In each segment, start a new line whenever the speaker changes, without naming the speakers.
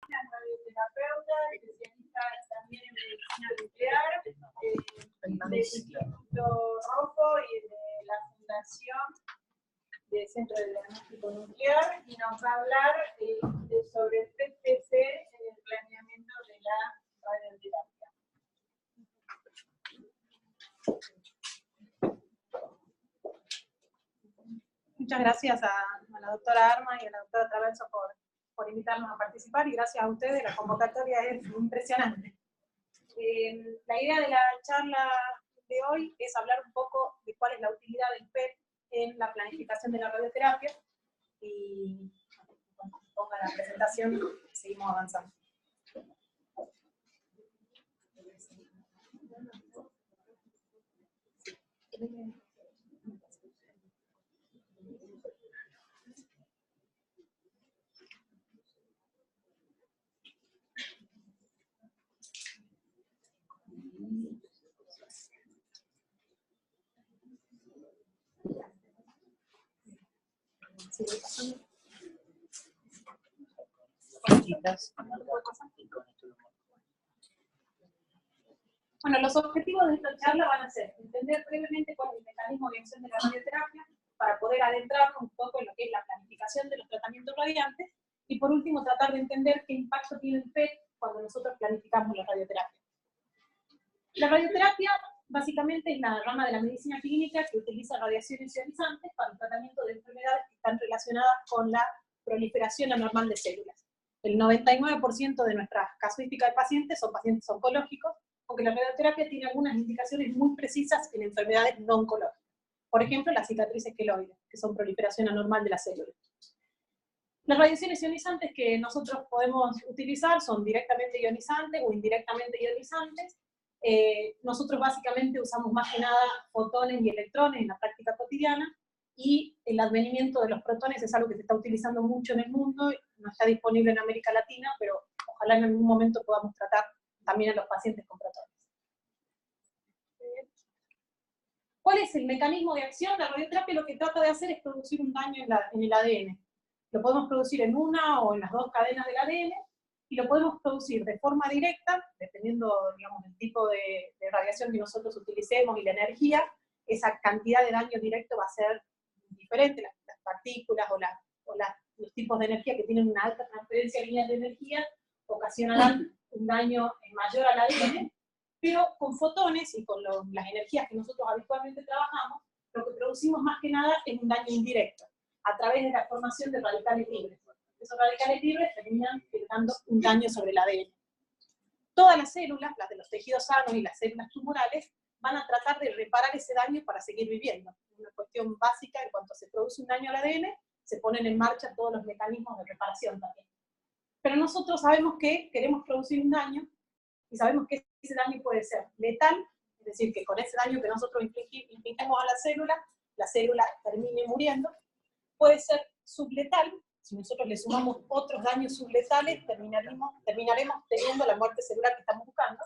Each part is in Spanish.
radioterapeuta, especialista también en medicina nuclear, del Instituto Rojo y de la Fundación del Centro de Diagnóstico Nuclear, y nos va a hablar sobre el PTC en el planeamiento de la radioterapia.
Muchas gracias a la doctora Arma y a la doctora Traverso por invitarnos a participar, y gracias a ustedes, la convocatoria es impresionante. La idea de la charla de hoy es hablar un poco de cuál es la utilidad del PET en la planificación de la radioterapia, y cuando ponga la presentación seguimos avanzando. Bueno, los objetivos de esta charla van a ser entender brevemente cuál es el mecanismo de acción de la radioterapia, para poder adentrarnos un poco en lo que es la planificación de los tratamientos radiantes, y por último tratar de entender qué impacto tiene el PET cuando nosotros planificamos la radioterapia. La radioterapia básicamente es la rama de la medicina clínica que utiliza radiaciones ionizantes para el tratamiento de enfermedades que están relacionadas con la proliferación anormal de células. El 99% de nuestras casuísticas de pacientes son pacientes oncológicos, aunque la radioterapia tiene algunas indicaciones muy precisas en enfermedades no oncológicas. Por ejemplo, las cicatrices queloides, que son proliferación anormal de las células. Las radiaciones ionizantes que nosotros podemos utilizar son directamente ionizantes o indirectamente ionizantes. Nosotros básicamente usamos más que nada fotones y electrones en la práctica cotidiana, y el advenimiento de los protones es algo que se está utilizando mucho en el mundo, no está disponible en América Latina, pero ojalá en algún momento podamos tratar también a los pacientes con protones. ¿Cuál es el mecanismo de acción? La radioterapia lo que trata de hacer es producir un daño en el ADN. Lo podemos producir en una o en las dos cadenas del ADN, y lo podemos producir de forma directa, dependiendo, digamos, del tipo de radiación que nosotros utilicemos y la energía. Esa cantidad de daño directo va a ser diferente, las partículas o los tipos de energía que tienen una alta transferencia de líneas de energía ocasionarán un daño mayor al ADN, pero con fotones y con las energías que nosotros habitualmente trabajamos, lo que producimos más que nada es un daño indirecto, a través de la formación de radicales libres. Esos radicales libres terminan generando un daño sobre el ADN. Todas las células, las de los tejidos sanos y las células tumorales, van a tratar de reparar ese daño para seguir viviendo. Es una cuestión básica: en cuanto se produce un daño al ADN, se ponen en marcha todos los mecanismos de reparación también. Pero nosotros sabemos que queremos producir un daño, y sabemos que ese daño puede ser letal, es decir, que con ese daño que nosotros infligimos a la célula termine muriendo. Puede ser subletal, si nosotros le sumamos otros daños subletales, terminaremos teniendo la muerte celular que estamos buscando,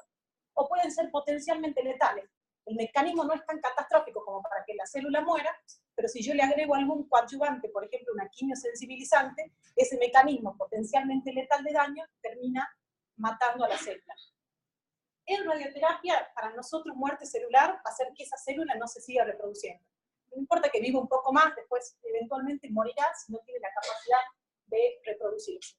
o pueden ser potencialmente letales. El mecanismo no es tan catastrófico como para que la célula muera, pero si yo le agrego algún coadyuvante, por ejemplo una quimiosensibilizante, ese mecanismo potencialmente letal de daño termina matando a la célula. En radioterapia, para nosotros muerte celular va a ser que esa célula no se siga reproduciendo. No importa que viva un poco más, después eventualmente morirá si no tiene la capacidad de reproducirse.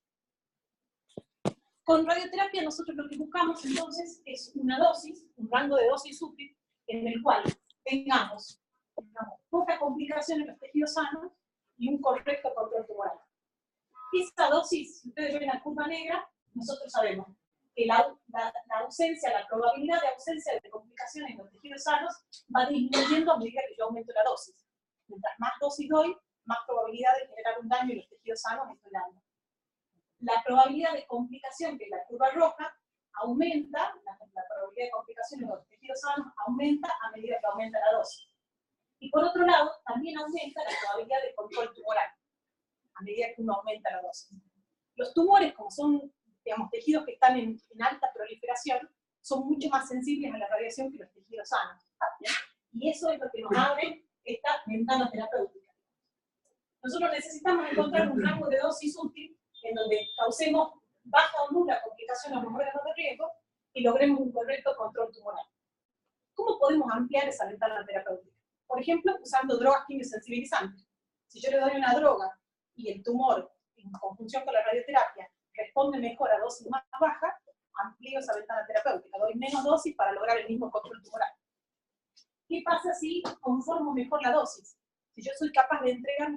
Con radioterapia nosotros lo que buscamos entonces es una dosis, un rango de dosis útil, en el cual tengamos poca complicación en los tejidos sanos y un correcto control tumoral. Esa dosis, si ustedes ven la curva negra, nosotros sabemos que la probabilidad de ausencia de complicaciones en los tejidos sanos va disminuyendo a medida que yo aumento la dosis. Mientras más dosis doy, más probabilidad de generar un daño en los tejidos sanos estoy dando. La probabilidad de complicación, que es la curva roja, aumenta, la probabilidad de complicación en los tejidos sanos aumenta a medida que aumenta la dosis. Y por otro lado, también aumenta la probabilidad de control tumoral, a medida que uno aumenta la dosis. Los tumores, como son, digamos, tejidos que están en alta proliferación, son mucho más sensibles a la radiación que los tejidos sanos. ¿Bien? Y eso es lo que nos abre esta ventana terapéutica. Nosotros necesitamos encontrar un rango de dosis útil en donde causemos baja o ubicación a los órganos de riesgo y logremos un correcto control tumoral. ¿Cómo podemos ampliar esa ventana terapéutica? Por ejemplo, usando drogas quimiosensibilizantes. Si yo le doy una droga y el tumor, en conjunción con la radioterapia, responde mejor a dosis más bajas, amplío esa ventana terapéutica, doy menos dosis para lograr el mismo control tumoral. ¿Qué pasa si conformo mejor la dosis? Si yo soy capaz de entregar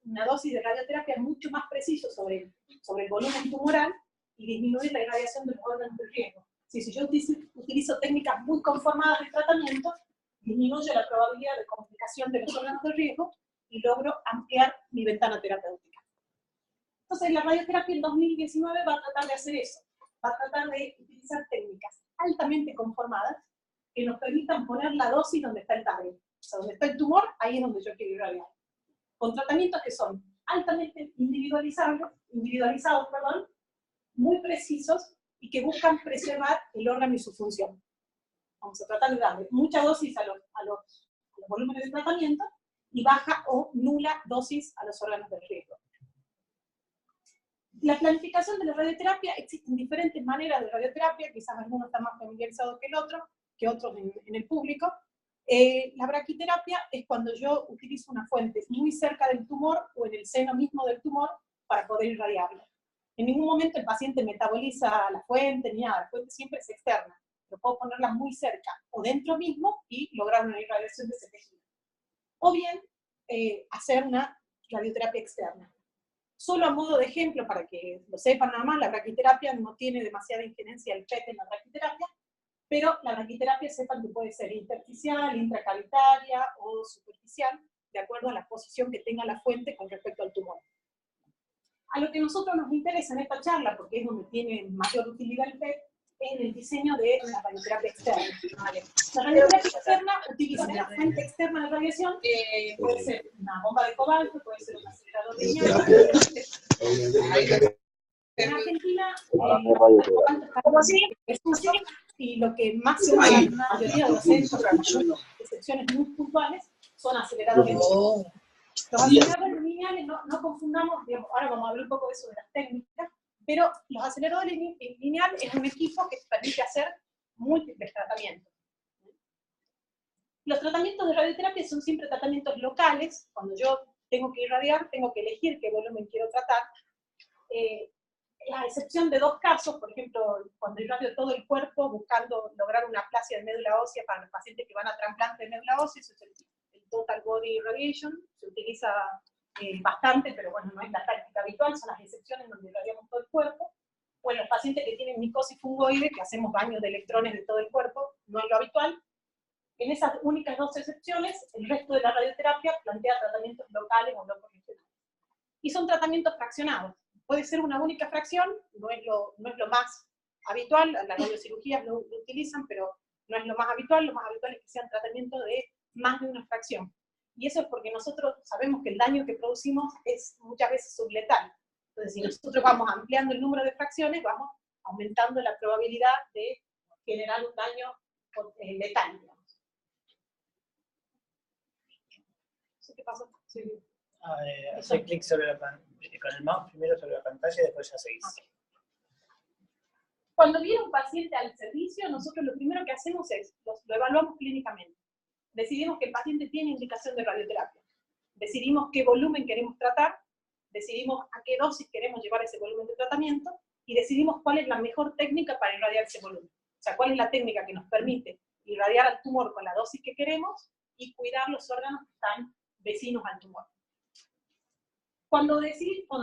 una dosis de radioterapia mucho más preciso sobre el volumen tumoral y disminuir la irradiación de los órganos de riesgo. Si yo utilizo técnicas muy conformadas de tratamiento, disminuyo la probabilidad de complicación de los órganos de riesgo y logro ampliar mi ventana terapéutica. Entonces, la radioterapia en 2019 va a tratar de hacer eso. Va a tratar de utilizar técnicas altamente conformadas que nos permitan poner la dosis donde está el target. O sea, donde está el tumor, ahí es donde yo quiero irradiar. Con tratamientos que son altamente individualizados, muy precisos y que buscan preservar el órgano y su función. Vamos a tratar de darle mucha dosis a los volúmenes de tratamiento y baja o nula dosis a los órganos del riesgo. La planificación de la radioterapia, existen diferentes maneras de radioterapia, quizás algunos están más familiarizados que otros en el público. La braquiterapia es cuando yo utilizo una fuente muy cerca del tumor o en el seno mismo del tumor para poder irradiarlo. En ningún momento el paciente metaboliza la fuente ni nada, la fuente siempre es externa. Yo puedo ponerla muy cerca o dentro mismo y lograr una irradiación de ese tejido. O bien hacer una radioterapia externa. Solo a modo de ejemplo, para que lo sepan nada más, la braquiterapia no tiene demasiada injerencia el PET en la braquiterapia, pero la braquiterapia sepan que puede ser intersticial, intracavitaria o superficial, de acuerdo a la posición que tenga la fuente con respecto al tumor. A lo que a nosotros nos interesa en esta charla, porque es donde tiene mayor utilidad el PET, es el diseño de la radioterapia externa. La radioterapia externa utiliza una fuente externa de radiación, puede ser una bomba de cobalto, puede ser un acelerador lineal. En Argentina, ¿cómo así? Y lo que más se usa en la mayoría de los centros, con excepciones muy puntuales, son aceleradores lineales. Los aceleradores lineales, no confundamos, digamos, ahora vamos a hablar un poco de eso de las técnicas, pero los aceleradores lineales es un equipo que permite hacer múltiples tratamientos. Los tratamientos de radioterapia son siempre tratamientos locales. Cuando yo tengo que irradiar, tengo que elegir qué volumen quiero tratar. A excepción de dos casos, por ejemplo, cuando irradio todo el cuerpo buscando lograr una aplasia de médula ósea para los pacientes que van a trasplante de médula ósea, eso es el Total Body Irradiation, se utiliza bastante, pero bueno, no es la táctica habitual, son las excepciones donde irradiamos todo el cuerpo. O en los pacientes que tienen micosis fungoide, que hacemos baños de electrones de todo el cuerpo, no es lo habitual. En esas únicas dos excepciones, el resto de la radioterapia plantea tratamientos locales o locos regionales. Y son tratamientos fraccionados. Puede ser una única fracción, no es lo más habitual, las radiocirugías lo utilizan, pero no es lo más habitual es que sean tratamientos de más de una fracción. Y eso es porque nosotros sabemos que el daño que producimos es muchas veces subletal. Entonces, si nosotros vamos ampliando el número de fracciones, vamos aumentando la probabilidad de generar un daño letal, digamos. ¿Qué pasó? Sí.
Hacer clic sobre con el mouse primero sobre la pantalla y después ya seguís.
Okay. Cuando viene un paciente al servicio, nosotros lo primero que hacemos es, lo evaluamos clínicamente. Decidimos que el paciente tiene indicación de radioterapia. Decidimos qué volumen queremos tratar, decidimos a qué dosis queremos llevar ese volumen de tratamiento, y decidimos cuál es la mejor técnica para irradiar ese volumen. O sea, cuál es la técnica que nos permite irradiar al tumor con la dosis que queremos y cuidar los órganos que están vecinos al tumor. Cuando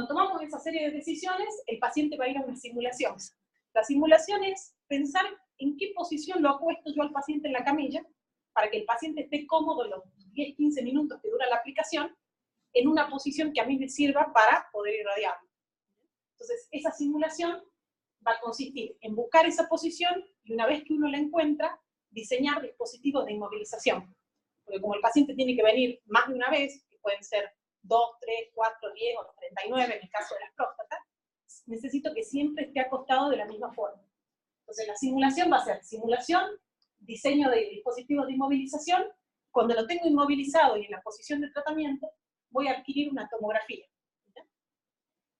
tomamos esa serie de decisiones, el paciente va a ir a una simulación. La simulación es pensar en qué posición lo acuesto yo al paciente en la camilla, para que el paciente esté cómodo los 10-15 minutos que dura la aplicación, en una posición que a mí me sirva para poder irradiarlo. Entonces, esa simulación va a consistir en buscar esa posición y una vez que uno la encuentra, diseñar dispositivos de inmovilización. Porque como el paciente tiene que venir más de una vez, que pueden ser 2, 3, 4, 10 o 39 en el caso de las próstatas, necesito que siempre esté acostado de la misma forma. Entonces la simulación va a ser simulación, diseño de dispositivos de inmovilización. Cuando lo tengo inmovilizado y en la posición de tratamiento, voy a adquirir una tomografía.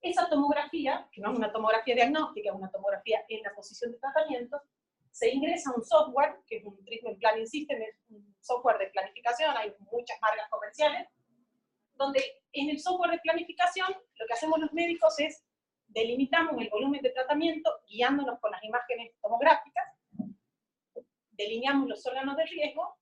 Esa tomografía, que no es una tomografía diagnóstica, es una tomografía en la posición de tratamiento, se ingresa a un software, que es un Treatment Planning System, es un software de planificación, hay muchas marcas comerciales, donde en el software de planificación lo que hacemos los médicos es delimitamos el volumen de tratamiento guiándonos con las imágenes tomográficas, delineamos los órganos de riesgo,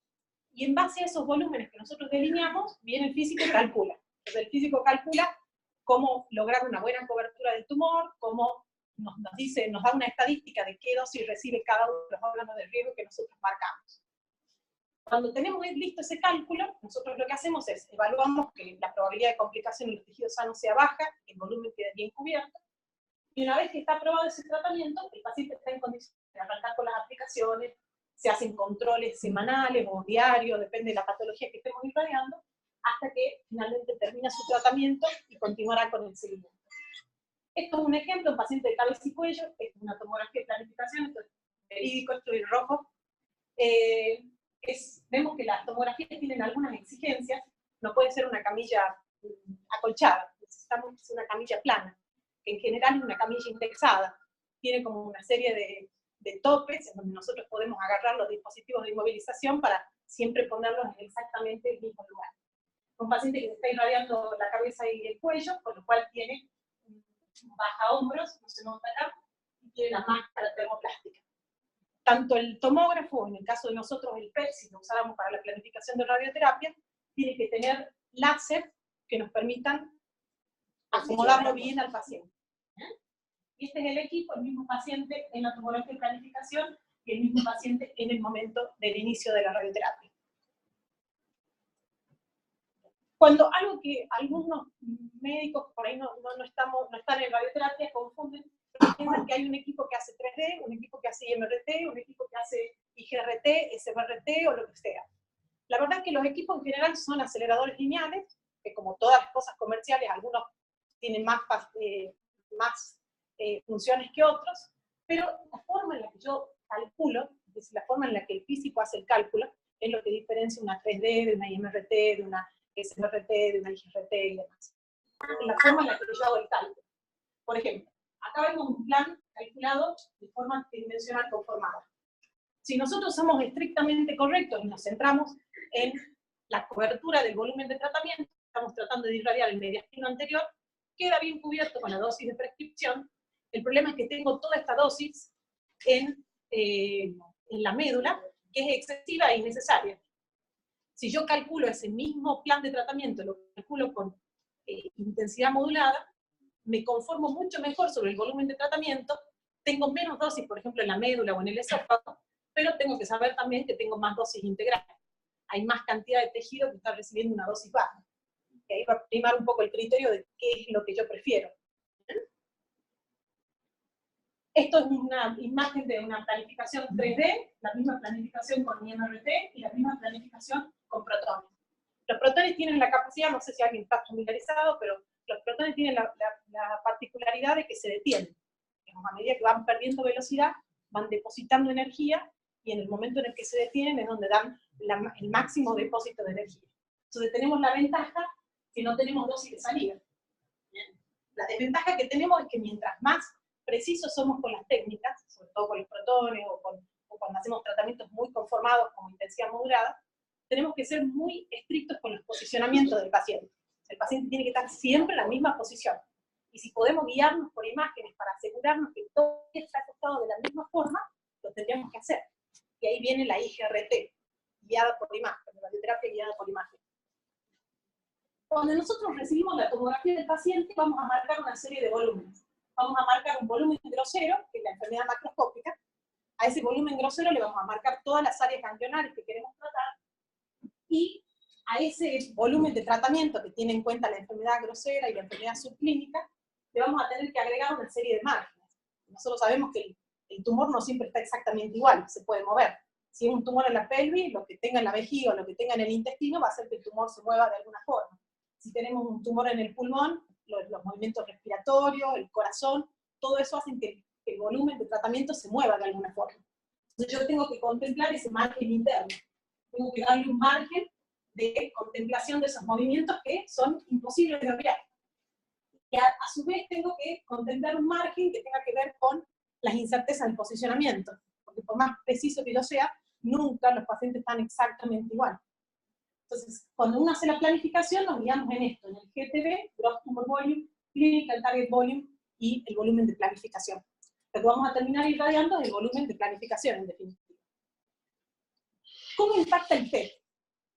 y en base a esos volúmenes que nosotros delineamos, viene el físico y calcula. Entonces el físico calcula cómo lograr una buena cobertura del tumor, cómo nos da una estadística de qué dosis recibe cada uno de los órganos de riesgo que nosotros marcamos. Cuando tenemos listo ese cálculo, nosotros lo que hacemos es evaluamos que la probabilidad de complicación en los tejidos sanos sea baja, que el volumen quede bien cubierto, y una vez que está aprobado ese tratamiento, el paciente está en condiciones de arrancar con las aplicaciones, se hacen controles semanales o diarios, depende de la patología que estemos irradiando, hasta que finalmente termina su tratamiento y continuará con el seguimiento. Esto es un ejemplo, un paciente de cabeza y cuello, es una tomografía de planificación, esto es verídico, esto es rojo. Vemos que las tomografías tienen algunas exigencias, no puede ser una camilla acolchada, necesitamos una camilla plana, que en general es una camilla indexada, tiene como una serie de topes en donde nosotros podemos agarrar los dispositivos de inmovilización para siempre ponerlos en exactamente el mismo lugar. Un paciente que se está irradiando la cabeza y el cuello, con lo cual tiene baja hombros, no se nota acá, y tiene la máscara termoplástica. Tanto el tomógrafo, en el caso de nosotros el PET, si lo usáramos para la planificación de radioterapia, tiene que tener láser que nos permitan acomodarlo bien al paciente. Y este es el equipo, el mismo paciente en la tomografía de planificación y el mismo paciente en el momento del inicio de la radioterapia. Cuando algo que algunos médicos por ahí no están en radioterapia confunden, piensan que hay un equipo que hace 3D, un equipo que hace IMRT, un equipo que hace IGRT, SBRT o lo que sea. La verdad es que los equipos en general son aceleradores lineales, que como todas las cosas comerciales, algunos tienen más funciones que otros, pero la forma en la que yo calculo, es decir, la forma en la que el físico hace el cálculo, es lo que diferencia una 3D de una IMRT, de una SBRT, de una IGRT y demás. La forma en la que yo hago el cálculo. Por ejemplo, acá vemos un plan calculado de forma tridimensional conformada. Si nosotros somos estrictamente correctos y nos centramos en la cobertura del volumen de tratamiento, estamos tratando de irradiar el mediastino anterior, queda bien cubierto con la dosis de prescripción. El problema es que tengo toda esta dosis en la médula, que es excesiva e innecesaria. Si yo calculo ese mismo plan de tratamiento, lo calculo con intensidad modulada, me conformo mucho mejor sobre el volumen de tratamiento, tengo menos dosis, por ejemplo, en la médula o en el esófago, pero tengo que saber también que tengo más dosis integrales. Hay más cantidad de tejido que está recibiendo una dosis baja. Y ahí va a primar un poco el criterio de qué es lo que yo prefiero. Esto es una imagen de una planificación 3D, la misma planificación con IMRT y la misma planificación con protones. Los protones tienen la capacidad, no sé si alguien está familiarizado, pero los protones tienen la particularidad de que se detienen. A medida que van perdiendo velocidad, van depositando energía, y en el momento en el que se detienen es donde dan el máximo depósito de energía. Entonces tenemos la ventaja que no tenemos dosis de salida. La desventaja que tenemos es que mientras más precisos somos con las técnicas, sobre todo con los protones o cuando hacemos tratamientos muy conformados como intensidad modulada, tenemos que ser muy estrictos con los posicionamientos del paciente. El paciente tiene que estar siempre en la misma posición. Y si podemos guiarnos por imágenes para asegurarnos que todo está acostado de la misma forma, lo tendríamos que hacer. Y ahí viene la IGRT, guiada por imagen, la radioterapia guiada por imagen. Cuando nosotros recibimos la tomografía del paciente, vamos a marcar una serie de volúmenes. Vamos a marcar un volumen grosero, que es la enfermedad macroscópica. A ese volumen grosero le vamos a marcar todas las áreas ganglionares que queremos tratar, y a ese volumen de tratamiento que tiene en cuenta la enfermedad grosera y la enfermedad subclínica, le vamos a tener que agregar una serie de márgenes. Nosotros sabemos que el tumor no siempre está exactamente igual, se puede mover. Si es un tumor en la pelvis, lo que tenga en la vejiga o lo que tenga en el intestino va a hacer que el tumor se mueva de alguna forma. Si tenemos un tumor en el pulmón, los movimientos respiratorios, el corazón, todo eso hace que el volumen de tratamiento se mueva de alguna forma. Entonces yo tengo que contemplar ese margen interno. Tengo que darle un margen de contemplación de esos movimientos que son imposibles de obviar. Y a su vez tengo que contemplar un margen que tenga que ver con las incertezas del posicionamiento, porque por más preciso que yo sea, nunca los pacientes están exactamente igual. Entonces, cuando uno hace la planificación, nos guiamos en esto, en el GTV, Gross Tumor Volume, Clinical Target Volume y el volumen de planificación. Lo que vamos a terminar irradiando es el volumen de planificación, en definitiva. ¿Cómo impacta el PET?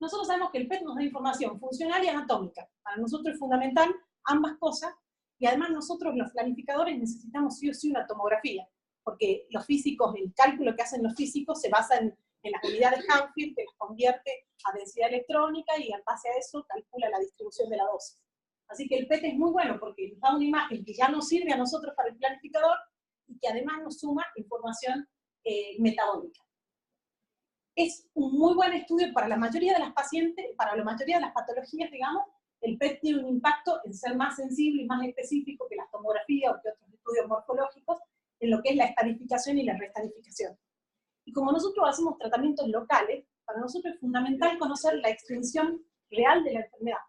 Nosotros sabemos que el PET nos da información funcional y anatómica. Para nosotros es fundamental ambas cosas, y además nosotros los planificadores necesitamos sí o sí una tomografía, porque los físicos, el cálculo que hacen los físicos se basa en las unidades Hanfield, que las convierte a densidad electrónica, y en base a eso calcula la distribución de la dosis. Así que el PET es muy bueno, porque nos da una imagen que ya nos sirve a nosotros para el planificador, y que además nos suma información metabólica. Es un muy buen estudio para la mayoría de las pacientes, para la mayoría de las patologías, digamos. El PET tiene un impacto en ser más sensible y más específico que las tomografías o que otros estudios morfológicos, en lo que es la estadificación y la reestadificación. Y como nosotros hacemos tratamientos locales, para nosotros es fundamental conocer la extensión real de la enfermedad.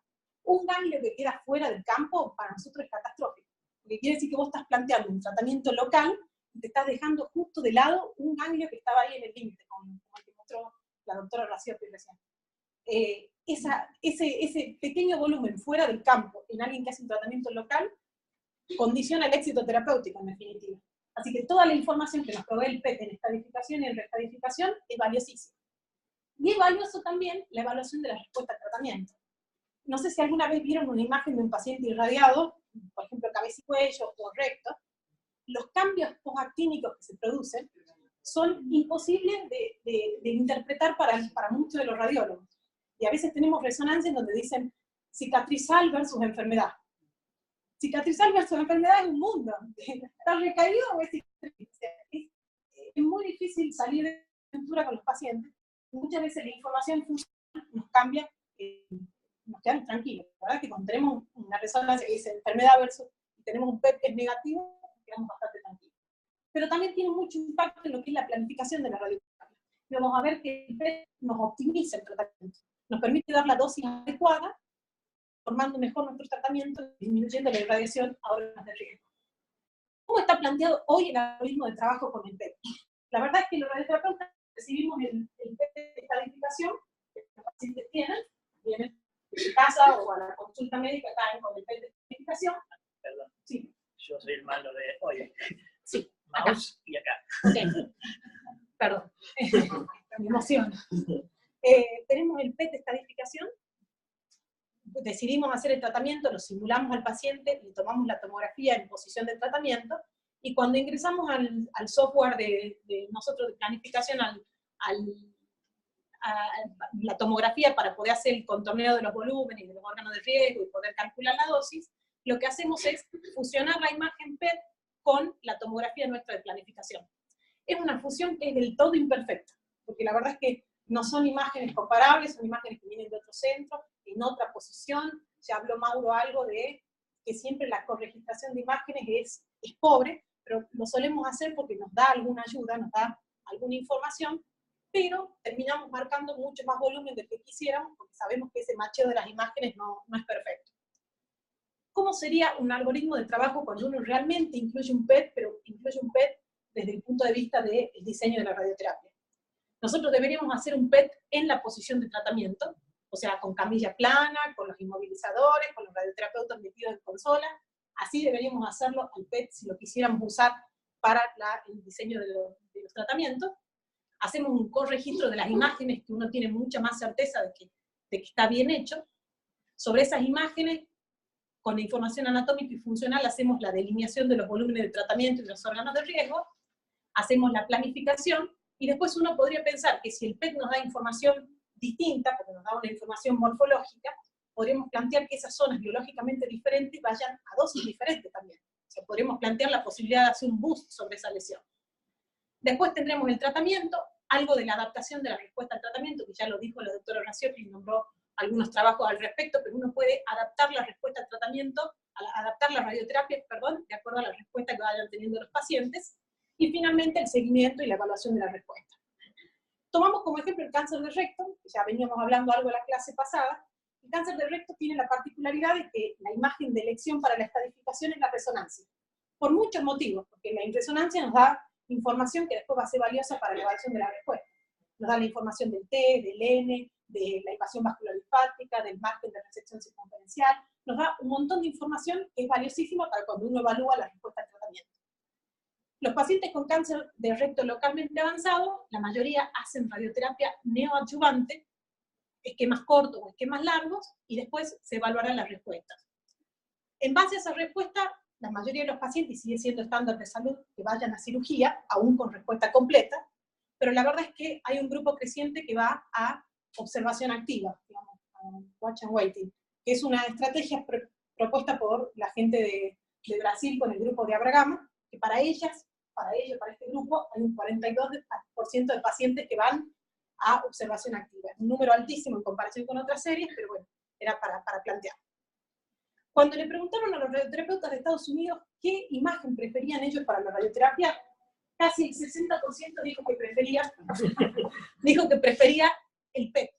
Un ganglio que queda fuera del campo, para nosotros es catastrófico, porque quiere decir que vos estás planteando un tratamiento local y te estás dejando justo de lado un ganglio que estaba ahí en el límite, como el que mostró la doctora Raciotti recién. Ese pequeño volumen fuera del campo en alguien que hace un tratamiento local condiciona el éxito terapéutico, en definitiva. Así que toda la información que nos provee el PET en estadificación y en reestadificación es valiosísima. Y es valioso también la evaluación de la respuesta al tratamiento. No sé si alguna vez vieron una imagen de un paciente irradiado, por ejemplo, cabeza y cuello o recto. Los cambios postactínicos que se producen son imposibles de interpretar para muchos de los radiólogos. Y a veces tenemos resonancia en donde dicen cicatrizal versus enfermedad. Cicatrizal versus enfermedad es un mundo. ¿Está recaído o es cicatriz? Es muy difícil salir de aventura con los pacientes. Muchas veces la información funcional nos cambia, nos quedamos tranquilos. La verdad es que cuando tenemos una resonancia que dice enfermedad versus, y tenemos un PET que es negativo, nos quedamos bastante tranquilos. Pero también tiene mucho impacto en lo que es la planificación de la radioterapia. Y vamos a ver que el PET nos optimiza el tratamiento, nos permite dar la dosis adecuada, formando mejor nuestro tratamiento, disminuyendo la irradiación a órganos de riesgo. ¿Cómo está planteado hoy el algoritmo de trabajo con el PET? La verdad es que los radioterapeutas recibimos el PET de estadificación que los pacientes tienen, vienen de su casa o a la consulta médica, caen con el PET de estadificación.
Perdón.
Sí.
Yo soy el malo de hoy.
Sí.
Mouse y acá.
Okay. Perdón. Me emociona. Tenemos el PET de estadificación. Decidimos hacer el tratamiento, lo simulamos al paciente, le tomamos la tomografía en posición de tratamiento, y cuando ingresamos al software de nosotros de planificación, a la tomografía para poder hacer el contorneo de los volúmenes y de los órganos de riesgo y poder calcular la dosis, lo que hacemos es fusionar la imagen PET con la tomografía nuestra de planificación. Es una fusión que es del todo imperfecta, porque la verdad es que no son imágenes comparables, son imágenes que vienen de otro centro, en otra posición. Ya habló Mauro algo de que siempre la corregistración de imágenes es pobre, pero lo solemos hacer porque nos da alguna ayuda, nos da alguna información, pero terminamos marcando mucho más volumen del que quisiéramos, porque sabemos que ese macheo de las imágenes no es perfecto. ¿Cómo sería un algoritmo de trabajo cuando uno realmente incluye un PET, pero incluye un PET desde el punto de vista del diseño de la radioterapia? Nosotros deberíamos hacer un PET en la posición de tratamiento, o sea, con camilla plana, con los inmovilizadores, con los radioterapeutas metidos en consola. Así deberíamos hacerlo al PET si lo quisiéramos usar para el diseño de los tratamientos. Hacemos un corregistro de las imágenes, que uno tiene mucha más certeza de que está bien hecho. Sobre esas imágenes, con la información anatómica y funcional, hacemos la delineación de los volúmenes de tratamiento y los órganos de riesgo, hacemos la planificación, y después uno podría pensar que si el PET nos da información distinta, porque nos da una información morfológica, podríamos plantear que esas zonas biológicamente diferentes vayan a dosis diferentes también. O sea, podríamos plantear la posibilidad de hacer un boost sobre esa lesión. Después tendremos el tratamiento, algo de la adaptación de la respuesta al tratamiento, que ya lo dijo la doctora Raciotti y nombró algunos trabajos al respecto, pero uno puede adaptar la respuesta al tratamiento, adaptar la radioterapia, perdón, de acuerdo a la respuesta que vayan teniendo los pacientes, y finalmente el seguimiento y la evaluación de la respuesta. Tomamos como ejemplo el cáncer de recto, que ya veníamos hablando algo en la clase pasada, El cáncer de recto tiene la particularidad de que la imagen de elección para la estadificación es la resonancia. Por muchos motivos, porque la resonancia nos da información que después va a ser valiosa para la evaluación de la respuesta. Nos da la información del T, del N, de la invasión vasculolinfática, del margen de resección circunferencial, nos da un montón de información que es valiosísima para cuando uno evalúa la respuesta al tratamiento. Los pacientes con cáncer de recto localmente avanzado, la mayoría hacen radioterapia neoadyuvante, esquemas cortos o esquemas largos, y después se evaluarán las respuestas. En base a esa respuesta, la mayoría de los pacientes, y sigue siendo estándar de salud, que vayan a cirugía, aún con respuesta completa, pero la verdad es que hay un grupo creciente que va a observación activa, digamos, a watch and waiting, que es una estrategia propuesta por la gente de Brasil con el grupo de Abraham, que para este grupo, hay un 42% de pacientes que van a observación activa. Un número altísimo en comparación con otras series, pero bueno, era para plantear. Cuando le preguntaron a los radioterapeutas de Estados Unidos qué imagen preferían ellos para la radioterapia, casi el 60% dijo que prefería el PET,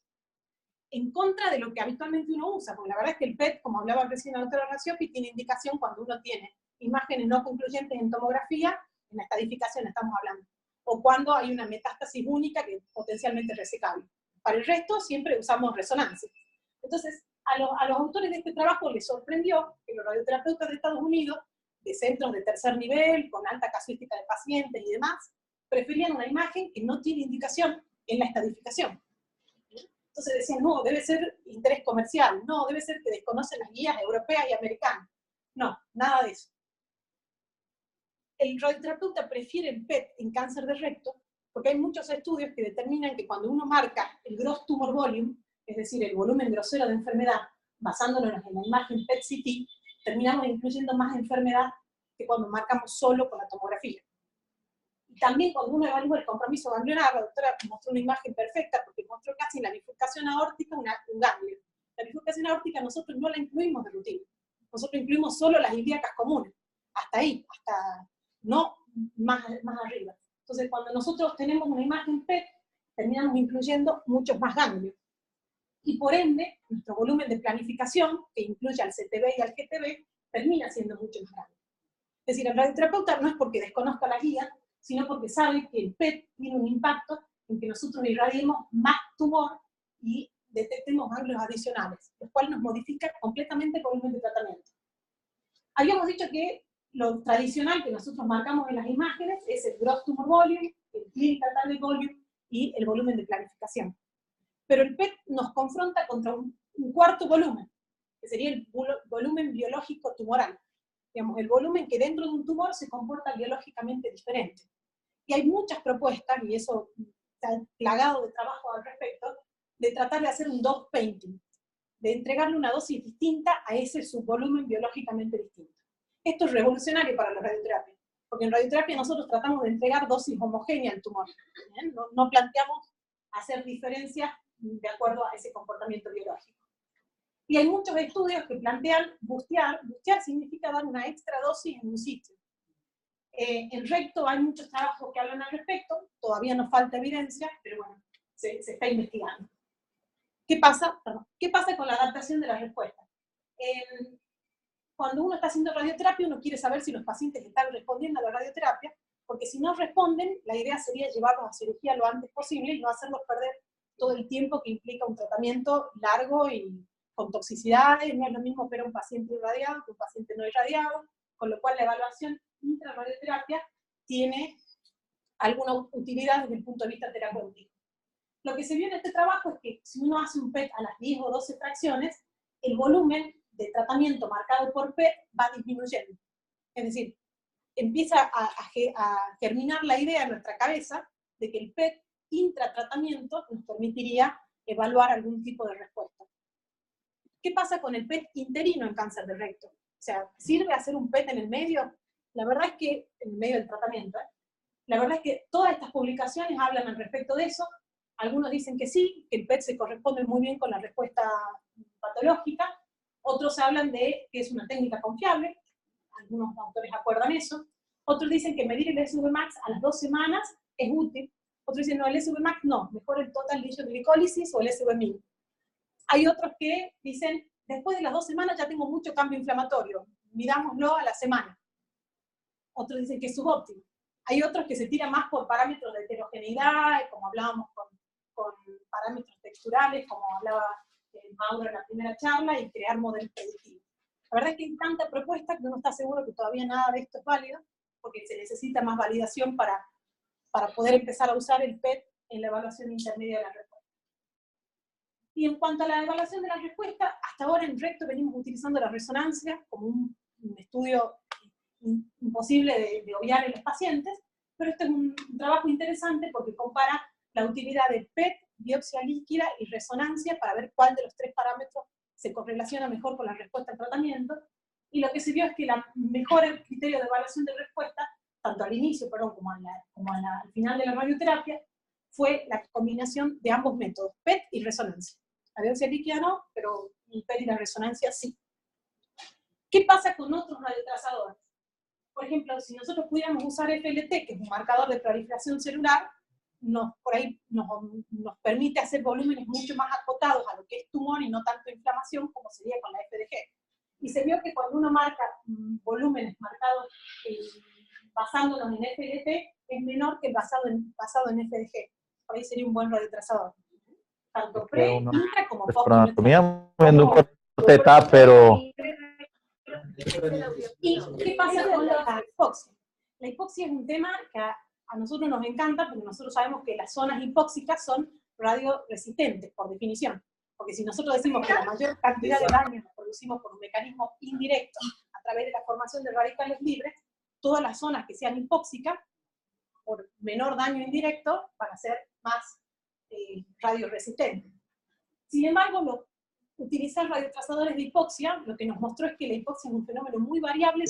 en contra de lo que habitualmente uno usa, porque la verdad es que el PET, como hablaba recién la doctora Raciopi, tiene indicación cuando uno tiene imágenes no concluyentes en tomografía, en la estadificación estamos hablando, o cuando hay una metástasis única que es potencialmente resecable. Para el resto siempre usamos resonancia. Entonces, a los autores de este trabajo les sorprendió que los radioterapeutas de Estados Unidos, de centros de tercer nivel, con alta casuística de pacientes y demás, preferían una imagen que no tiene indicación en la estadificación. Entonces decían, no, debe ser interés comercial, no, debe ser que desconocen las guías europeas y americanas. No, nada de eso. El radioterapeuta prefiere el PET en cáncer de recto porque hay muchos estudios que determinan que cuando uno marca el gross tumor volume, es decir, el volumen grosero de enfermedad, basándonos en la imagen PET-CT, terminamos incluyendo más enfermedad que cuando marcamos solo con la tomografía. Y también cuando uno evalúa el compromiso ganglionar, la doctora mostró una imagen perfecta porque mostró casi en la bifurcación aórtica un ganglio. La bifurcación aórtica nosotros no la incluimos de rutina. Nosotros incluimos solo las ilíacas comunes. Hasta ahí, hasta no más arriba. Entonces, cuando nosotros tenemos una imagen PET, terminamos incluyendo muchos más ganglios. Y por ende, nuestro volumen de planificación, que incluye al CTB y al GTB, termina siendo mucho más grande. Es decir, el radioterapeuta no es porque desconozca la guía, sino porque sabe que el PET tiene un impacto en que nosotros irradiemos más tumor y detectemos ganglios adicionales, lo cual nos modifica completamente el volumen de tratamiento. Habíamos dicho que lo tradicional que nosotros marcamos en las imágenes es el gross tumor volume, el clinical target volume y el volumen de planificación. Pero el PET nos confronta contra un cuarto volumen, que sería el volumen biológico tumoral. Digamos, el volumen que dentro de un tumor se comporta biológicamente diferente. Y hay muchas propuestas, y eso está plagado de trabajo al respecto, de tratar de hacer un dose painting, de entregarle una dosis distinta a ese subvolumen biológicamente distinto. Esto es revolucionario para la radioterapia, porque en radioterapia nosotros tratamos de entregar dosis homogéneas al tumor. No planteamos hacer diferencias de acuerdo a ese comportamiento biológico. Y hay muchos estudios que plantean boostear. Boostear significa dar una extra dosis en un sitio. En recto hay muchos trabajos que hablan al respecto, todavía nos falta evidencia, pero bueno, se está investigando. ¿Qué pasa? ¿Qué pasa con la adaptación de la respuesta? Cuando uno está haciendo radioterapia, uno quiere saber si los pacientes están respondiendo a la radioterapia, porque si no responden, la idea sería llevarlos a cirugía lo antes posible y no hacerlos perder todo el tiempo que implica un tratamiento largo y con toxicidades. No es lo mismo operar un paciente irradiado que un paciente no irradiado, con lo cual la evaluación intrarradioterapia tiene alguna utilidad desde el punto de vista terapéutico. Lo que se vio en este trabajo es que si uno hace un PET a las 10 o 12 fracciones, el volumen de tratamiento marcado por PET va disminuyendo. Es decir, empieza a germinar la idea en nuestra cabeza de que el PET intratratamiento nos permitiría evaluar algún tipo de respuesta. ¿Qué pasa con el PET interino en cáncer de recto? O sea, ¿sirve hacer un PET en el medio? La verdad es que, en el medio del tratamiento, la verdad es que todas estas publicaciones hablan al respecto de eso. Algunos dicen que sí, que el PET se corresponde muy bien con la respuesta patológica. Otros hablan de que es una técnica confiable. Algunos autores acuerdan eso. Otros dicen que medir el SVmax a las 2 semanas es útil. Otros dicen, no, el SVmax no, mejor el total lesion glycolysis o el SVmin. Hay otros que dicen, después de las 2 semanas ya tengo mucho cambio inflamatorio, midámoslo a la semana. Otros dicen que es subóptimo. Hay otros que se tiran más por parámetros de heterogeneidad, como hablábamos con parámetros texturales, como hablaba Mauro en la primera charla, y crear modelos predictivos. La verdad es que hay tanta propuesta que uno está seguro que todavía nada de esto es válido, porque se necesita más validación para poder empezar a usar el PET en la evaluación intermedia de la respuesta. Y en cuanto a la evaluación de la respuesta, hasta ahora en recto venimos utilizando la resonancia como un estudio imposible de obviar en los pacientes, pero este es un trabajo interesante porque compara la utilidad del PET, biopsia líquida y resonancia para ver cuál de los 3 parámetros se correlaciona mejor con la respuesta al tratamiento, y lo que se vio es que el mejor criterio de evaluación de respuesta, tanto al inicio, como al final de la radioterapia, fue la combinación de ambos métodos, PET y resonancia. La biopsia líquida no, pero el PET y la resonancia sí. ¿Qué pasa con otros radiotrazadores? Por ejemplo, si nosotros pudiéramos usar FLT, que es un marcador de proliferación celular, por ahí nos permite hacer volúmenes mucho más acotados a lo que es tumor y no tanto inflamación como sería con la FDG. Y se vio que cuando uno marca volúmenes marcados basándonos en FLT, es menor que el basado en FDG. Por ahí sería un buen radiotrazador. Tanto pre, intra como post.
Anatomía, viendo un corte está, pero...
¿Y qué pasa con la hipoxia? La hipoxia es un tema que a nosotros nos encanta porque nosotros sabemos que las zonas hipóxicas son radioresistentes, por definición. Porque si nosotros decimos que la mayor cantidad de daño nos producimos por un mecanismo indirecto a través de la formación de radicales libres, todas las zonas que sean hipóxicas, por menor daño indirecto, van a ser más radioresistentes. Sin embargo, utilizar radiotrazadores de hipoxia, lo que nos mostró es que la hipoxia es un fenómeno muy variable.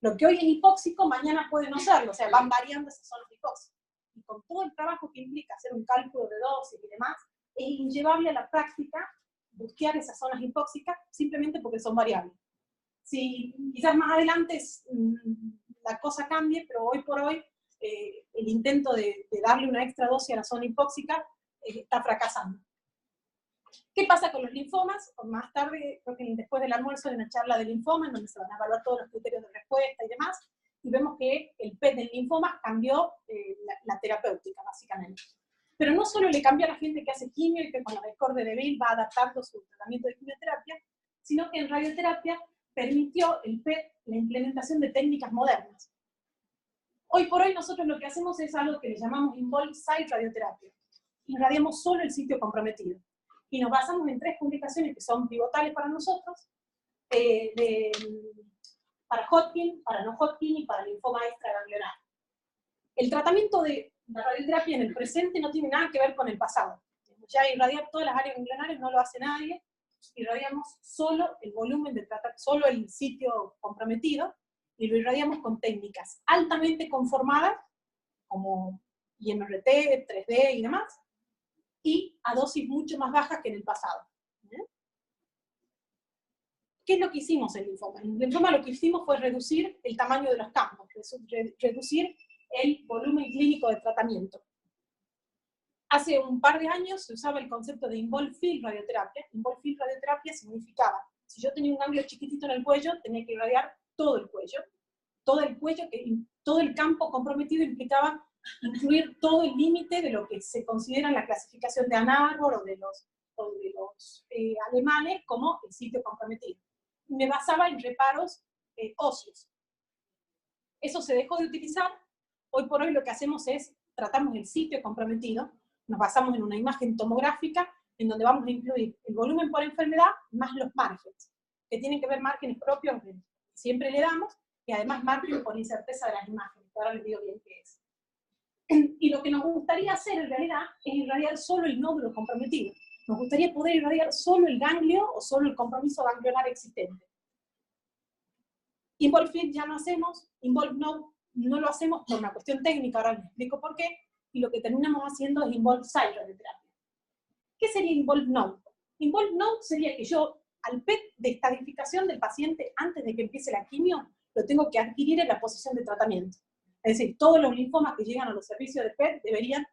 Lo que hoy es hipóxico, mañana puede no serlo, o sea, van variando esas zonas de hipoxia. Y con todo el trabajo que implica hacer un cálculo de dosis y demás, es inllevable a la práctica bustear esas zonas hipóxicas simplemente porque son variables. Si quizás más adelante la cosa cambie, pero hoy por hoy el intento de darle una extra dosis a la zona hipóxica está fracasando. ¿Qué pasa con los linfomas? Más tarde, creo que después del almuerzo, hay una charla de linfoma, en donde se van a evaluar todos los criterios de respuesta y demás, y vemos que el PET del linfoma cambió la terapéutica, básicamente. Pero no solo le cambió a la gente que hace quimio y que con los scores de Deville va adaptando su tratamiento de quimioterapia, sino que en radioterapia permitió el PET la implementación de técnicas modernas. Hoy por hoy nosotros lo que hacemos es algo que le llamamos Involved Site Radioterapia. Irradiamos solo el sitio comprometido. Y nos basamos en 3 publicaciones que son pivotales para nosotros, para Hodgkin, para no Hodgkin y para linfoma extraganglionar. El tratamiento de la radioterapia en el presente no tiene nada que ver con el pasado. Ya irradiar todas las áreas ganglionares no lo hace nadie, irradiamos solo el volumen de tratamiento, solo el sitio comprometido, y lo irradiamos con técnicas altamente conformadas, como IMRT, 3D y demás, y a dosis mucho más bajas que en el pasado. ¿Qué es lo que hicimos en linfoma? En linfoma lo que hicimos fue reducir el tamaño de los campos, reducir el volumen clínico de tratamiento. Hace un par de años se usaba el concepto de involved field radioterapia. Involved field radioterapia significaba, si yo tenía un ganglio chiquitito en el cuello, tenía que irradiar todo el cuello, todo el campo comprometido implicaba incluir todo el límite de lo que se considera en la clasificación de Ann Arbor o de los alemanes como el sitio comprometido. Y me basaba en reparos óseos. Eso se dejó de utilizar. Hoy por hoy lo que hacemos es, tratamos el sitio comprometido, nos basamos en una imagen tomográfica en donde vamos a incluir el volumen por enfermedad más los márgenes, que tienen que ver márgenes propios que siempre le damos, y además margen por incerteza de las imágenes, que ahora les digo bien qué es. Y lo que nos gustaría hacer en realidad es irradiar solo el nódulo comprometido. Nos gustaría poder irradiar solo el ganglio o solo el compromiso ganglionar existente. Involved field ya no hacemos, Involved node no lo hacemos por una cuestión técnica, ahora les explico por qué, y lo que terminamos haciendo es Involved site radioterapia. ¿Qué sería Involved node? Involved node sería que yo, al PET de estadificación del paciente antes de que empiece la quimio, lo tengo que adquirir en la posición de tratamiento. Es decir, todos los linfomas que llegan a los servicios de PET deberían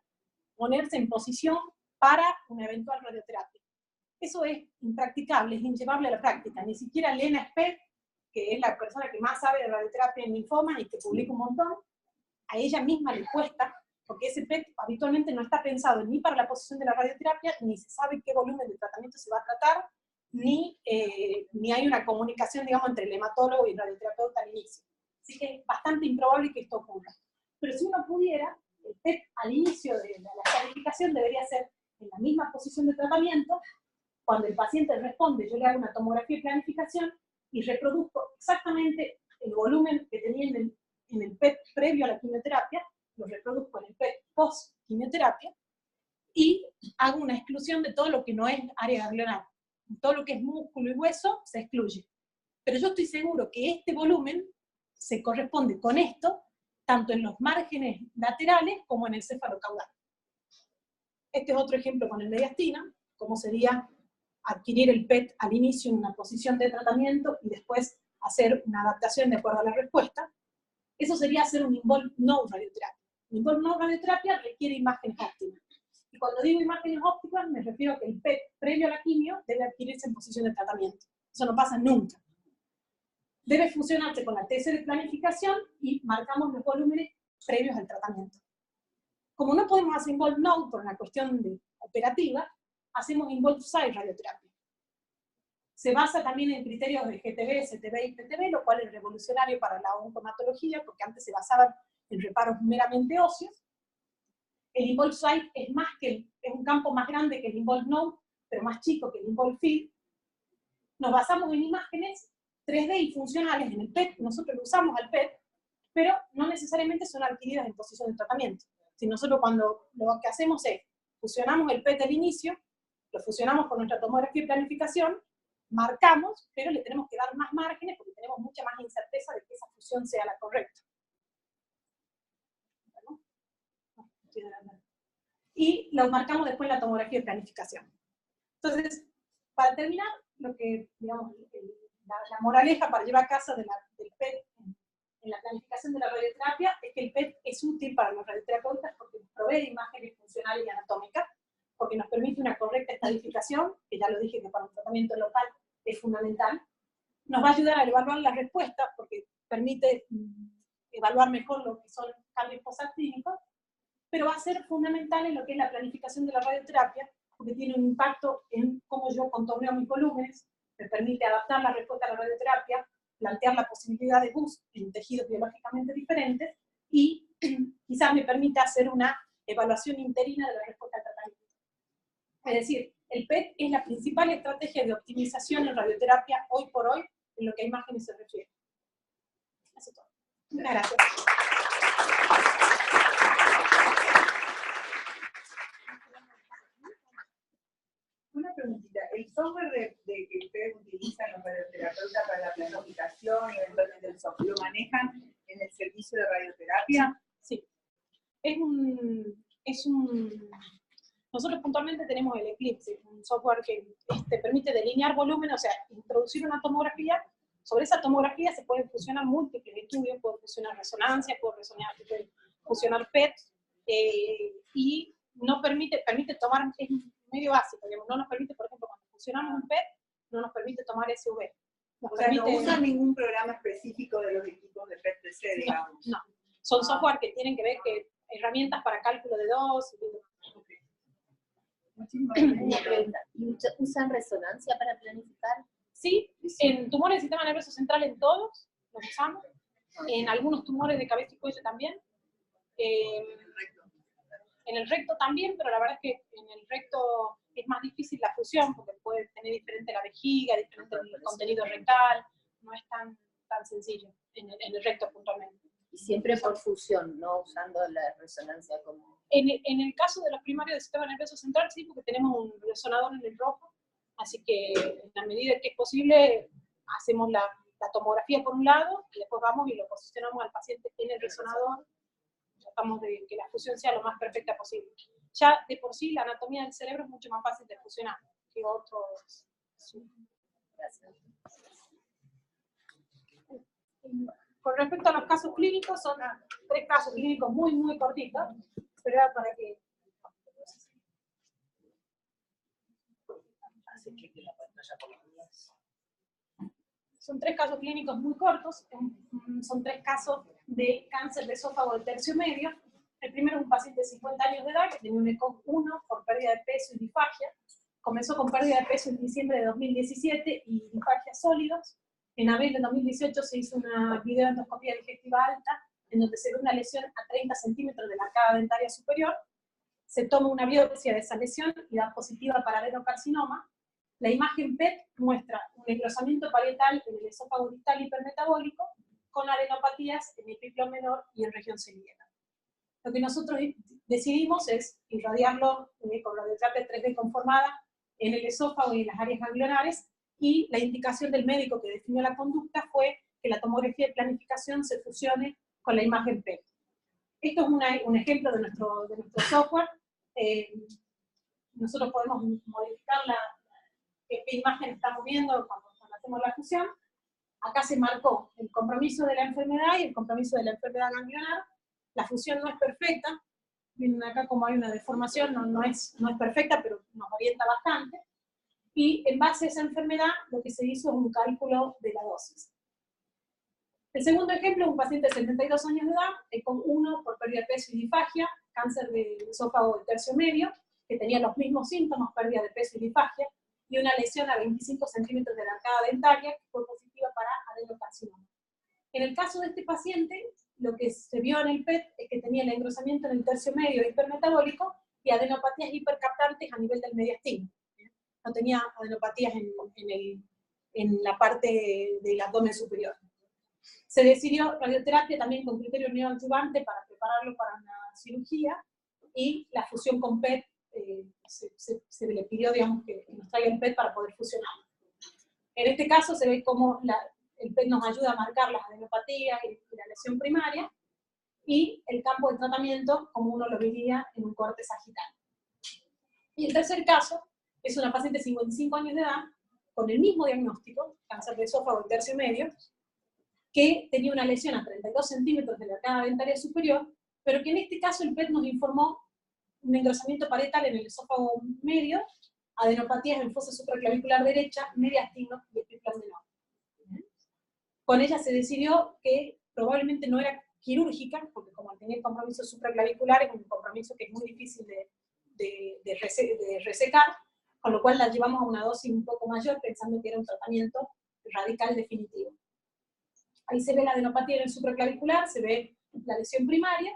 ponerse en posición para una eventual radioterapia. Eso es impracticable, es inllevable a la práctica. Ni siquiera Lena Speck, que es la persona que más sabe de radioterapia en linfoma y que publica un montón, a ella misma le cuesta, porque ese PET habitualmente no está pensado ni para la posición de la radioterapia, ni se sabe qué volumen de tratamiento se va a tratar, ni hay una comunicación, digamos, entre el hematólogo y el radioterapeuta al inicio. Así que es bastante improbable que esto ocurra. Pero si uno pudiera, el PET al inicio de la planificación debería ser en la misma posición de tratamiento. Cuando el paciente responde, yo le hago una tomografía de planificación y reproduzco exactamente el volumen que tenía en el PET previo a la quimioterapia, lo reproduzco en el PET post-quimioterapia, y hago una exclusión de todo lo que no es área ganglionar. Todo lo que es músculo y hueso se excluye. Pero yo estoy seguro que este volumen se corresponde con esto, tanto en los márgenes laterales como en el cefalocaudal. Este es otro ejemplo con el mediastina, como sería adquirir el PET al inicio en una posición de tratamiento y después hacer una adaptación de acuerdo a la respuesta. Eso sería hacer un involved node radioterapia. Un involved node radioterapia requiere imágenes óptimas. Y cuando digo imágenes óptimas, me refiero a que el PET previo a la quimio debe adquirirse en posición de tratamiento. Eso no pasa nunca. Debe fusionarse con la TC de planificación y marcamos los volúmenes previos al tratamiento. Como no podemos hacer involved node por una cuestión operativa, hacemos involved site radioterapia. Se basa también en criterios de GTB, CTB y PTB, lo cual es revolucionario para la oncomatología, porque antes se basaban en reparos meramente óseos. El involved site es un campo más grande que el involved node, pero más chico que el involved field. Nos basamos en imágenes 3D y funcionales en el PET, nosotros lo usamos al PET, pero no necesariamente son adquiridas en posición de tratamiento. Si nosotros cuando lo que hacemos es, fusionamos el PET al inicio, lo fusionamos con nuestra tomografía y planificación, marcamos, pero le tenemos que dar más márgenes porque tenemos mucha más incerteza de que esa fusión sea la correcta. Y lo marcamos después en la tomografía de planificación. Entonces, para terminar, lo que, digamos, la moraleja para llevar a casa del PET en la planificación de la radioterapia es que el PET es útil para los radioterapeutas porque nos provee imágenes funcionales y anatómicas, porque nos permite una correcta estadificación, que ya lo dije que para un tratamiento local es fundamental. Nos va a ayudar a evaluar las respuestas, porque permite evaluar mejor lo que son cambios postclínicos, pero va a ser fundamental en lo que es la planificación de la radioterapia, porque tiene un impacto en cómo yo contorneo mis volúmenes, me permite adaptar la respuesta a la radioterapia, plantear la posibilidad de boost en tejidos biológicamente diferentes, y quizás me permite hacer una evaluación interina de la respuesta al tratamiento. Es decir, el PET es la principal estrategia de optimización en radioterapia hoy por hoy, en lo que a imágenes se refiere. Eso es todo. Muchas gracias.
Una preguntita, ¿el software que ustedes utilizan los radioterapeutas para la planificación y eventualmente el software, lo manejan en el servicio de radioterapia?
Sí. Nosotros puntualmente tenemos el Eclipse, un software que permite delinear volumen, o sea, introducir una tomografía. Sobre esa tomografía se pueden fusionar múltiples estudios, puede fusionar resonancia, puede fusionar PET, y no permite tomar, es medio básico, digamos, no nos permite, por ejemplo, cuando fusionamos un PET, no nos permite tomar SUV.
O sea, no usan ningún programa específico de los equipos de PET-CT, digamos.
No, son software que tienen que ver que herramientas para cálculo de dosis.
Una pregunta, ¿usan resonancia para planificar?
Sí, en tumores del sistema nervioso central en todos los usamos, en algunos tumores de cabeza y cuello también, en el recto también, pero la verdad es que en el recto es más difícil la fusión, porque puede tener diferente la vejiga, diferente el contenido rectal, no es tan sencillo en el recto puntualmente.
Y siempre por fusión, no usando la resonancia como...
En el caso de los primarios del sistema nervioso central, sí, porque tenemos un resonador en el rojo, así que en la medida que es posible, hacemos la tomografía por un lado, y después vamos y lo posicionamos al paciente en el resonador, tratamos de que la fusión sea lo más perfecta posible. Ya de por sí la anatomía del cerebro es mucho más fácil de fusionar que otros.
Gracias.
Con respecto a los casos clínicos, son 3 casos clínicos muy, muy cortitos, pero era para que...
Hace clic en la pantalla por las dudas.
Son 3 casos clínicos muy cortos, son 3 casos de cáncer de esófago del tercio medio. El primero es un paciente de 50 años de edad que tenía un ECOG 1 por pérdida de peso y disfagia. Comenzó con pérdida de peso en diciembre de 2017 y disfagia sólidos. En abril de 2018 se hizo una videoendoscopia digestiva alta, en donde se ve una lesión a 30 centímetros de la arcada dentaria superior. Se toma una biopsia de esa lesión y da positiva para adenocarcinoma. La imagen PET muestra un engrosamiento parietal en el esófago distal hipermetabólico con adenopatías en epíclo menor y en región celíaca. Lo que nosotros decidimos es irradiarlo con radioterapia 3D conformada en el esófago y en las áreas ganglionares, y la indicación del médico que definió la conducta fue que la tomografía de planificación se fusione con la imagen PET. Esto es un ejemplo de nuestro software. Nosotros podemos modificar qué imagen estamos viendo cuando hacemos la fusión. Acá se marcó el compromiso de la enfermedad y el compromiso de la enfermedad ganglionar. La fusión no es perfecta. Miren acá como hay una deformación, no es perfecta, pero nos orienta bastante. Y en base a esa enfermedad, lo que se hizo es un cálculo de la dosis. El segundo ejemplo es un paciente de 72 años de edad, con 1 por pérdida de peso y disfagia, cáncer de esófago del tercio medio, que tenía los mismos síntomas, pérdida de peso y disfagia, y una lesión a 25 centímetros de la arcada dentaria, que fue positiva para adenocarcinoma. En el caso de este paciente, lo que se vio en el PET es que tenía el engrosamiento en el tercio medio hipermetabólico y adenopatías hipercaptantes a nivel del mediastino. No tenía adenopatías en la parte del abdomen superior. Se decidió radioterapia también con criterio neoadyuvante para prepararlo para una cirugía, y la fusión con PET se le pidió, digamos, que nos traiga el PET para poder fusionar. En este caso se ve cómo el PET nos ayuda a marcar las adenopatías y la lesión primaria, y el campo de tratamiento como uno lo vería en un corte sagital. Y el tercer caso es una paciente de 55 años de edad, con el mismo diagnóstico, cáncer de esófago del tercio medio, que tenía una lesión a 32 centímetros de la arcada dentaria superior, pero que en este caso el PET nos informó un engrosamiento parietal en el esófago medio, adenopatías en fosa supraclavicular derecha, mediastino y epíclo menor. Con ella se decidió que probablemente no era quirúrgica, porque como tenía el compromiso supraclavicular, es un compromiso que es muy difícil de resecar, con lo cual la llevamos a una dosis un poco mayor, pensando que era un tratamiento radical definitivo. Ahí se ve la adenopatía en el supraclavicular, se ve la lesión primaria,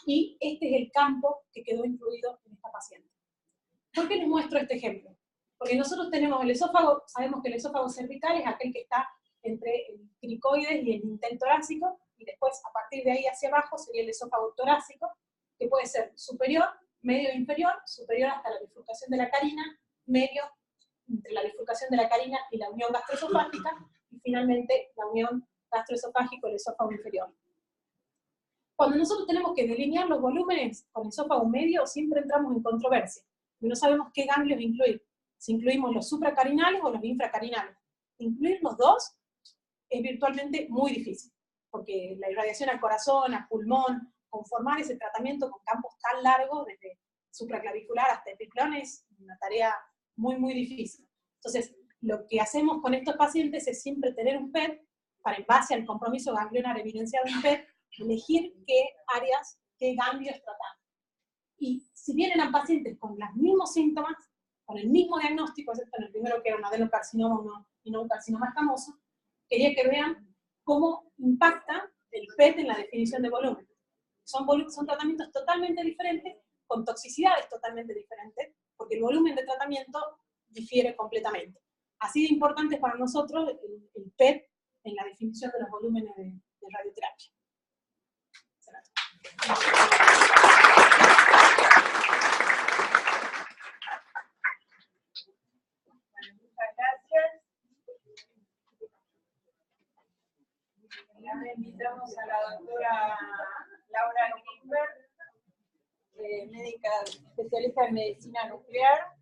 y este es el campo que quedó incluido en esta paciente. ¿Por qué les muestro este ejemplo? Porque nosotros tenemos el esófago, sabemos que el esófago cervical es aquel que está entre el cricoides y el dintel torácico, y después a partir de ahí hacia abajo sería el esófago torácico, que puede ser superior, medio e inferior, superior hasta la bifurcación de la carina, medio entre la bifurcación de la carina y la unión gastroesofágica, y finalmente la unión gastroesofágico, el esófago inferior. Cuando nosotros tenemos que delinear los volúmenes con esófago medio, siempre entramos en controversia, y no sabemos qué ganglios incluir, si incluimos los supracarinales o los infracarinales. Incluir los dos es virtualmente muy difícil, porque la irradiación al corazón, al pulmón, conformar ese tratamiento con campos tan largos, desde supraclavicular hasta epiclón, es una tarea muy difícil. Entonces, lo que hacemos con estos pacientes es siempre tener un PET, para en base al compromiso ganglionar evidenciado en PET, elegir qué áreas, qué ganglios tratar. Y si bien eran pacientes con los mismos síntomas, con el mismo diagnóstico, excepto en el primero que era un adenocarcinoma y no un carcinoma escamoso, quería que vean cómo impacta el PET en la definición de volumen. Son tratamientos totalmente diferentes, con toxicidades totalmente diferentes, porque el volumen de tratamiento difiere completamente. Así de importante es para nosotros el PET en la definición de los volúmenes de radioterapia.
Muchas gracias. Ahora invitamos a la doctora Laura Greenberg, médica especialista en medicina nuclear,